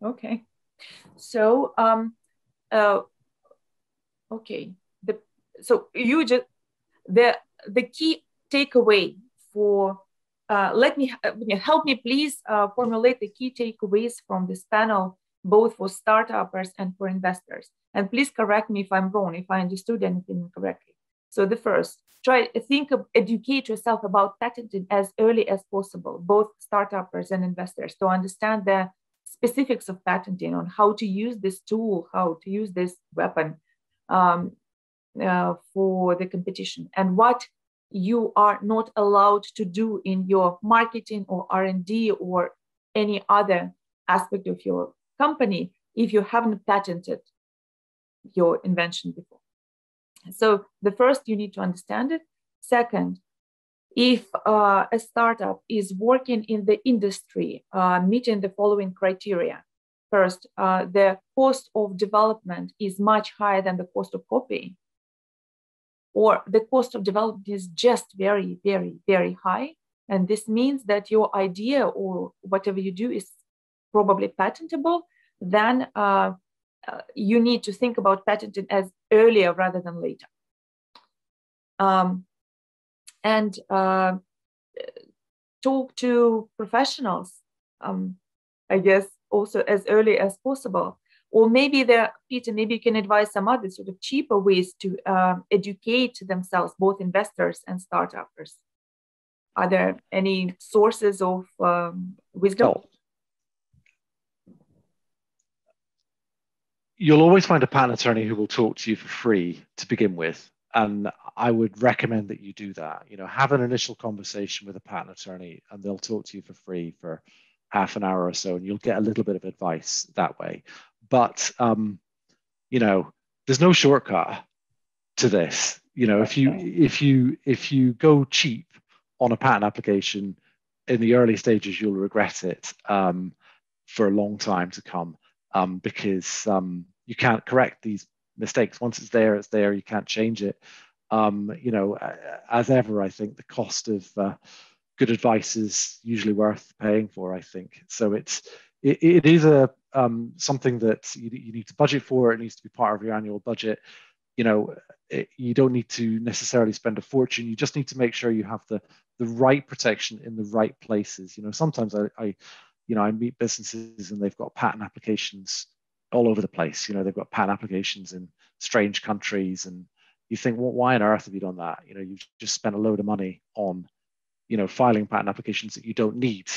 Okay. So, okay. So you just, the key takeaway for, help me please formulate the key takeaways from this panel, both for startuppers and for investors. And please correct me if I'm wrong, if I understood anything incorrectly. So the first, educate yourself about patenting as early as possible, both startuppers and investors, to understand the specifics of patenting, on how to use this tool, how to use this weapon for the competition, and what you are not allowed to do in your marketing or R&D or any other aspect of your company if you haven't patented your invention before. So the first, you need to understand it. Second, if a startup is working in the industry meeting the following criteria. First, the cost of development is much higher than the cost of copying, or the cost of development is just very, very, very high. And this means that your idea or whatever you do is probably patentable. Then you need to think about patenting as earlier rather than later. And talk to professionals, I guess, also as early as possible. Or maybe Peter, maybe you can advise some other sort of cheaper ways to educate themselves, both investors and startuppers. Are there any sources of wisdom? you'll always find a patent attorney who will talk to you for free to begin with. And I would recommend that you do that. Have an initial conversation with a patent attorney and they'll talk to you for free for half an hour or so, and you'll get a little bit of advice that way. But, there's no shortcut to this. If you go cheap on a patent application in the early stages, you'll regret it for a long time to come, because you can't correct these mistakes. Once it's there, it's there. You can't change it. As ever, I think the cost of good advice is usually worth paying for, I think. So it is something that you need to budget for. It needs to be part of your annual budget. You don't need to necessarily spend a fortune. You just need to make sure you have the right protection in the right places. Sometimes I meet businesses and they've got patent applications all over the place. They've got patent applications in strange countries, and you think, well, why on earth have you done that? You've just spent a load of money on, filing patent applications that you don't need.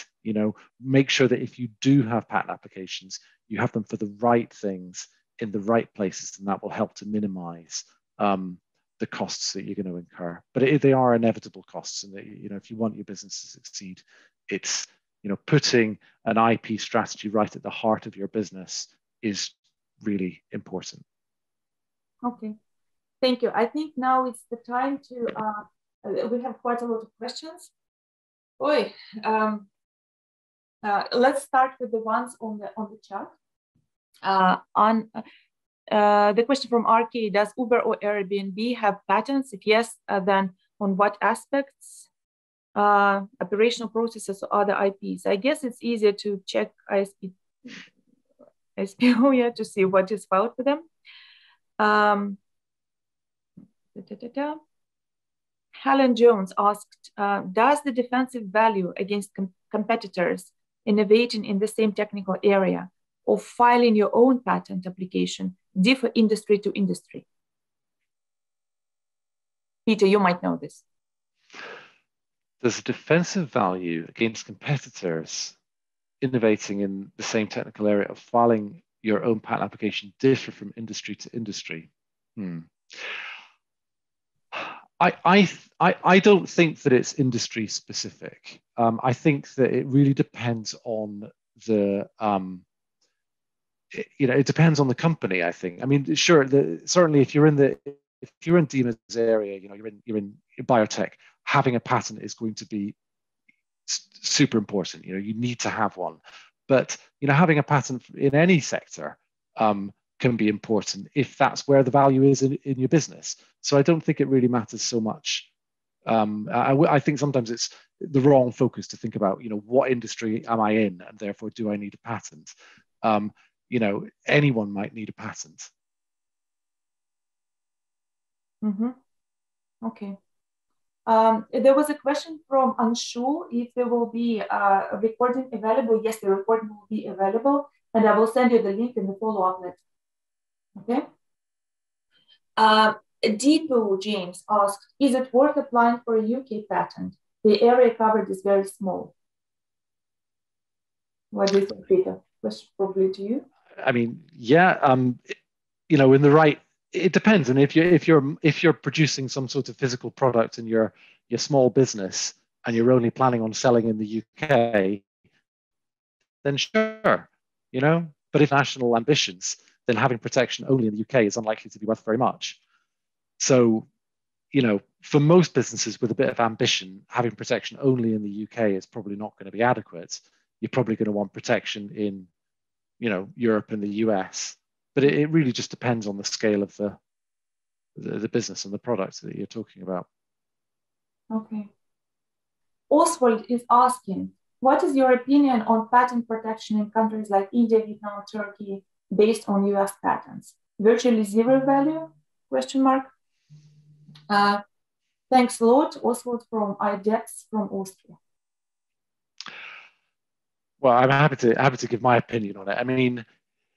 Make sure that if you do have patent applications, you have them for the right things in the right places, and that will help to minimize the costs that you're going to incur. But they are inevitable costs, and if you want your business to succeed, it's putting an IP strategy right at the heart of your business is really important. Okay, thank you. I think now it's the time to. We have quite a lot of questions. Let's start with the ones on the chat. The question from RK: does Uber or Airbnb have patents? If yes, then on what aspects? Operational processes or other IPs? I guess it's easier to check SPO to see what is filed for them. Helen Jones asked, does the defensive value against competitors innovating in the same technical area or filing your own patent application differ industry to industry? Peter, you might know this. Does the defensive value against competitors innovating in the same technical area of filing your own patent application differ from industry to industry? I don't think that it's industry specific. I think that it really depends on the it depends on the company. I think. I mean, sure. Certainly, if you're in Dina's area, you're in biotech, having a patent is going to be super important. You need to have one. But having a patent in any sector can be important if that's where the value is in your business. So I don't think it really matters so much. I think sometimes it's the wrong focus to think about, what industry am I in, and therefore do I need a patent? Anyone might need a patent. Mm-hmm. Okay. There was a question from Anshu if there will be a recording available. Yes, the recording will be available, and I will send you the link in the follow-up letter. Okay. Deepu James asked, is it worth applying for a UK patent? The area covered is very small. What do you think, Peter? Question probably to you. I mean, yeah, in the right. It depends, and if you're producing some sort of physical product in your small business and you're only planning on selling in the UK, then sure, But if national ambitions, then having protection only in the UK is unlikely to be worth very much. So, for most businesses with a bit of ambition, having protection only in the UK is probably not going to be adequate. You're probably going to want protection in, Europe and the US. But it really just depends on the scale of the business and the product that you're talking about. Okay. Oswald is asking, what is your opinion on patent protection in countries like India, Vietnam, Turkey, based on US patents? Virtually zero value? Question mark. Thanks a lot, Oswald from IDEX from Austria. Well, I'm happy to give my opinion on it. I mean,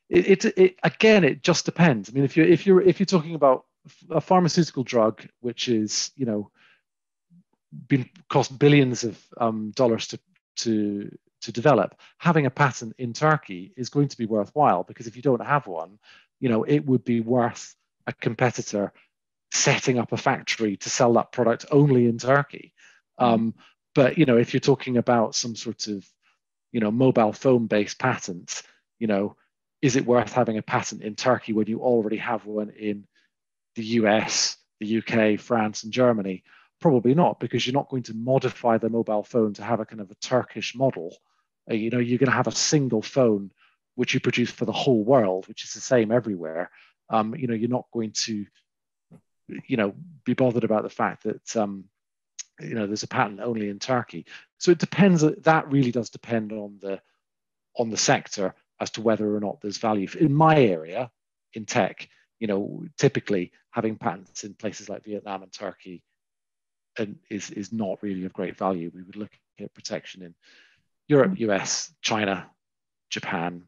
it just depends. I mean, if you're talking about a pharmaceutical drug, which is been cost billions of dollars to develop, having a patent in Turkey is going to be worthwhile, because if you don't have one, it would be worth a competitor setting up a factory to sell that product only in Turkey. But if you're talking about some sort of mobile phone based patent, is it worth having a patent in Turkey when you already have one in the US, the UK, France, and Germany? Probably not, because you're not going to modify the mobile phone to have a kind of a Turkish model. You're going to have a single phone which you produce for the whole world, which is the same everywhere. You're not going to be bothered about the fact that there's a patent only in Turkey. So it depends. That really does depend on the sector as to whether or not there's value. In my area, in tech, typically having patents in places like Vietnam and Turkey is not really of great value. We would look at protection in Europe, US, China, Japan.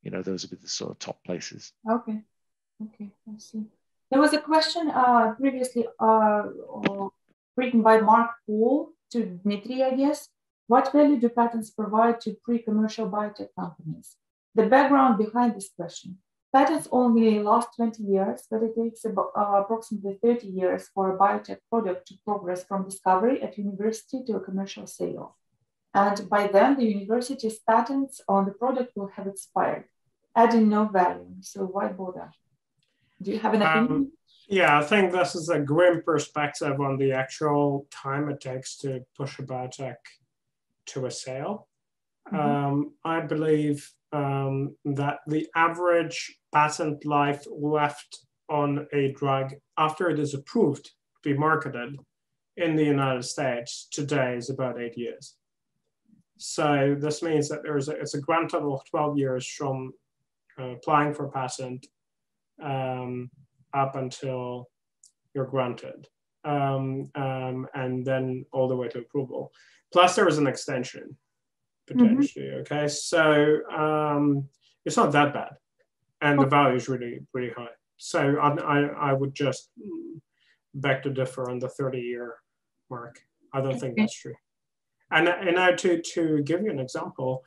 Those would be the sort of top places. Okay, I see. There was a question previously written by Mark Paul to Dmitry, I guess. What value do patents provide to pre-commercial biotech companies? The background behind this question. Patents only last 20 years, but it takes about, approximately 30 years for a biotech product to progress from discovery at university to a commercial sale. And by then, the university's patents on the product will have expired, adding no value. So why bother? Do you have an opinion? Yeah, I think this is a grim perspective on the actual time it takes to push a biotech to a sale. I believe that the average patent life left on a drug after it is approved to be marketed in the United States today is about 8 years. So this means that it's a grand total of 12 years from applying for a patent up until you're granted, and then all the way to approval. Plus there is an extension, potentially, okay? So it's not that bad. And the value is really, really high. So I would just beg to differ on the 30-year mark. I don't think that's true. And to give you an example,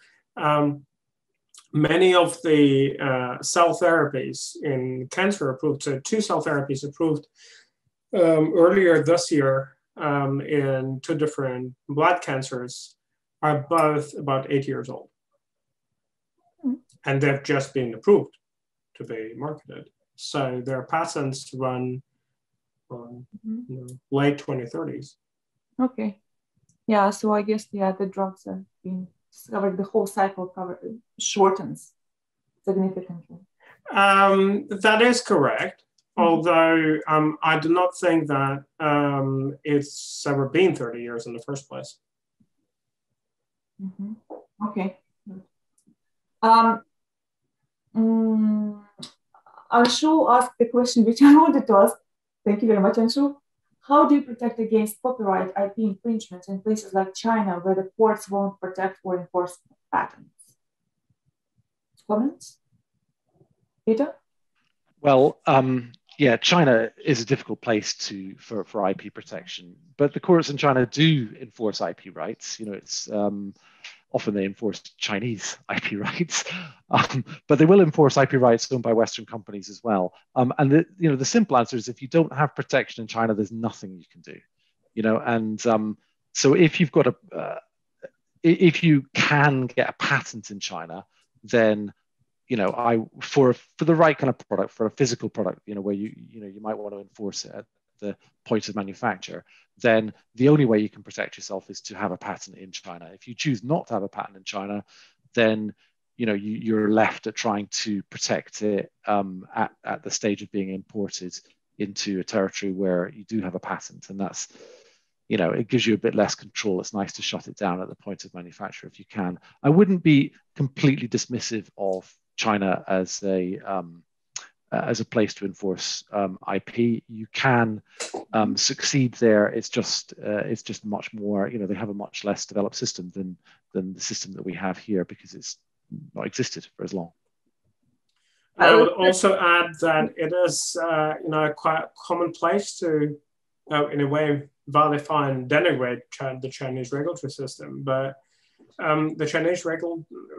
many of the cell therapies in cancer approved, so 2 cell therapies approved earlier this year in 2 different blood cancers are both about 8 years old. And they've just been approved to be marketed. So their patents run on late 2030s. Okay. Yeah, so I guess, the drugs are being discovered, the whole cycle shortens significantly. That is correct. Although I do not think that it's ever been 30 years in the first place. Okay. Anshu asked the question which I wanted to ask. Thank you very much, Anshu. How do you protect against copyright IP infringements in places like China where the courts won't protect or enforce patents? Comments? Peter? Well, China is a difficult place for IP protection, but the courts in China do enforce IP rights. It's often they enforce Chinese IP rights, but they will enforce IP rights owned by Western companies as well. And the simple answer is if you don't have protection in China, there's nothing you can do. And so if you've got if you can get a patent in China, then for the right kind of product, for a physical product, where you might want to enforce it at the point of manufacture, then the only way you can protect yourself is to have a patent in China. If you choose not to have a patent in China, then you're left at trying to protect it at the stage of being imported into a territory where you do have a patent, and that's it gives you a bit less control. It's nice to shut it down at the point of manufacture if you can. I wouldn't be completely dismissive of China as a place to enforce IP. You can succeed there. It's just much more. They have a much less developed system than the system that we have here because it's not existed for as long. I would also add that it is quite commonplace to, in a way, vilify and denigrate the Chinese regulatory system, but the Chinese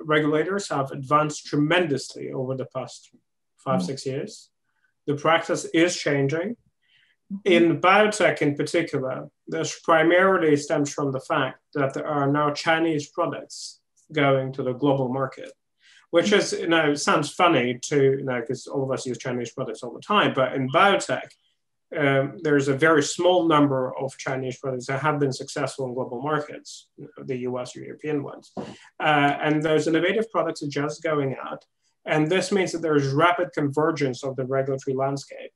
regulators have advanced tremendously over the past 6 years. The practice is changing. In biotech in particular, this primarily stems from the fact that there are now Chinese products going to the global market, which is, sounds funny to, because all of us use Chinese products all the time, but in biotech, there's a very small number of Chinese products that have been successful in global markets, the US or European ones. And those innovative products are just going out. And this means that there's rapid convergence of the regulatory landscape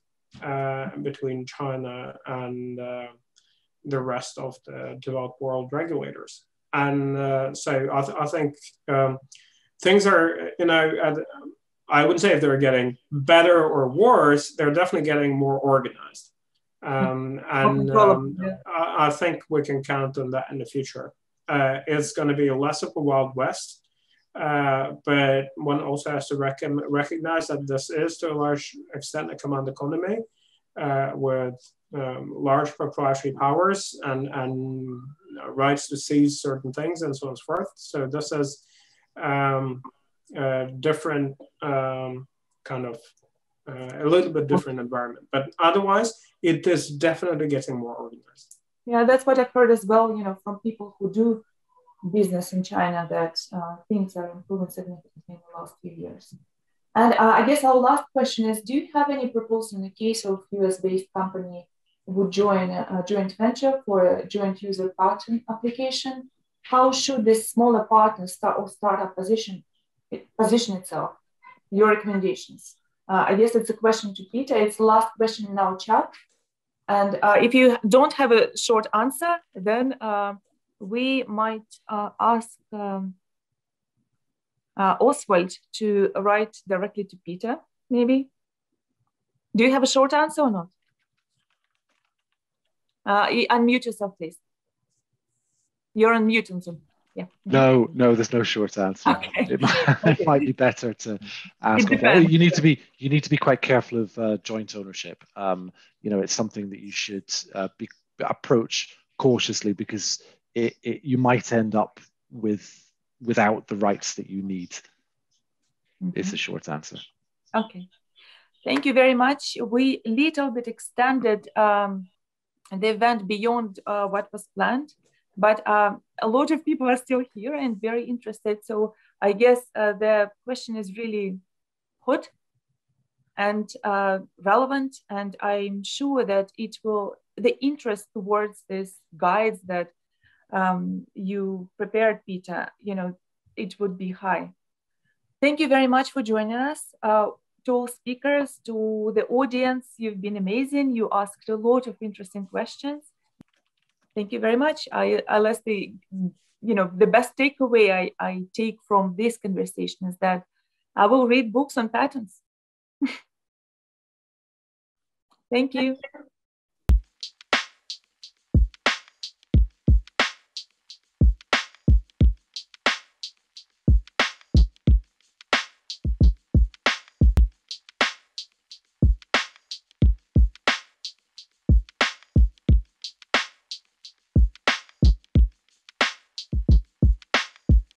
between China and the rest of the developed world regulators. And so I think things are, I wouldn't say if they're getting better or worse, they're definitely getting more organized. I think we can count on that in the future. It's going to be less of a Wild West, but one also has to recognize that this is to a large extent a command economy with large proprietary powers and rights to seize certain things and so on and so forth. So this is different kind of a little bit different environment, but otherwise it is definitely getting more organized. Yeah, that's what I've heard as well, from people who do business in China, that things are improving significantly in the last few years. And I guess our last question is, do you have any proposals in the case of US-based company would join a joint venture for a joint user patent application? How should this smaller partner startup position itself? Your recommendations? I guess it's a question to Peter. It's the last question in our chat. And if you don't have a short answer, then we might ask Oswald to write directly to Peter, maybe. Do you have a short answer or not? Unmute yourself, please. You're on mute, Zoom. Yeah. No, there's no short answer. Okay. It might be better to ask. You need to be quite careful of joint ownership. It's something that you should approach cautiously, because you might end up without the rights that you need. Mm-hmm. Is the short answer. Okay. Thank you very much. We little bit extended the event beyond what was planned. But a lot of people are still here and very interested. So I guess the question is really hot and relevant. And I'm sure that the interest towards these guides that you prepared, Peter, it would be high. Thank you very much for joining us. To all speakers, to the audience, you've been amazing. You asked a lot of interesting questions. Thank you very much. I'll say, the best takeaway I take from this conversation is that I will read books on patents. Thank you.